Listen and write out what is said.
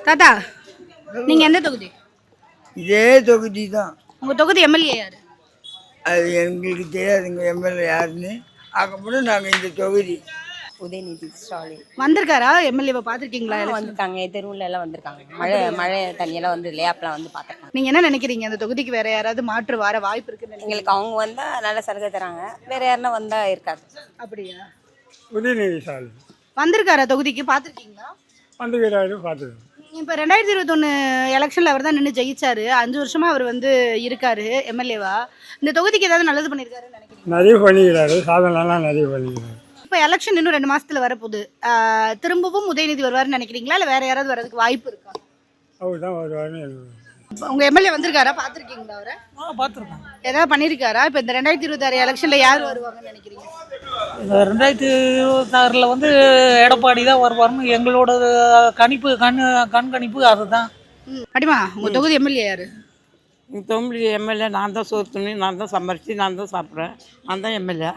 தாத்தா நீங்க எந்த தொகுதி? இதே தொகுதி தான். உங்க தொகுதி எம்எல்ஏ யாரு? அது எங்களுக்கு தெரியாதுங்க எம்எல்ஏ யாருன்னு. அதுக்கப்புறம் நாங்கள் இந்த தொகுதி உதயநிதி ஸ்டாலின் வந்திருக்காரா? எம்எல்ஏவை பார்த்துருக்கீங்களா? வந்திருக்காங்க, தெருவுல எல்லாம் வந்திருக்காங்க. மழை தண்ணியெல்லாம் வந்து லேப்லாம் வந்து பார்த்துருக்காங்க. நீங்க என்ன நினைக்கிறீங்க? அந்த தொகுதிக்கு வேற யாராவது மாற்று வர வாய்ப்பு இருக்குன்னு எங்களுக்கு அவங்க வந்தா நல்ல சலுகை தராங்க, வேற யாருன்னா வந்தா இருக்காது. அப்படியா? உதயநிதி ஸ்டாலின் வந்திருக்காரா தொகுதிக்கு? பார்த்துருக்கீங்களா? வந்துக்கிறாரு, பார்த்துருக்கோம். இப்போ 2021 எலெக்ஷனில் அவர் தான் நின்று ஜெயிச்சாரு. 5 வருஷமா அவர் வந்து இருக்காரு எம்எல்ஏவா. இந்த தொகுதிக்கு ஏதாவது நல்லது பண்ணியிருக்காருன்னு நினைக்கிறீங்க? நிறைய பண்ணிக்கிறாரு, சாதனைலாம் நிறைய பண்ணிக்கிறாரு. இப்போ எலெக்ஷன் இன்னும் 2 மாசத்துல வரப்போகுது. திரும்பவும் உதயநிதி வருவாருன்னு நினைக்கிறீங்களா, இல்லை வேற யாராவது வர்றதுக்கு வாய்ப்பு இருக்கா? அவர் தான் வருவாருன்னு எனக்கு. உங்க எம்எல்ஏ வந்திருக்காரா? பார்த்துருக்கீங்களா அவரை? பார்த்துருக்கோம். ஏதாவது பண்ணியிருக்காரா? இப்போ இந்த 2026 எலெக்ஷன்ல யார் வருவாங்கன்னு நினைக்கிறீங்க? 2026 வந்து எடப்பாடி தான் வருவார்னு எங்களோட கணிப்பு, கண்கணிப்பு அதுதான். அடிமா உங்க தொகுதி எம்எல்ஏ யாரு? எங்கள் தொகுதி எம்எல்ஏ நான் தான் சோறு துணி, நான் தான் சமைச்சு, நான் தான் சாப்பிட்றேன். நான் தான் எம்எல்ஏ.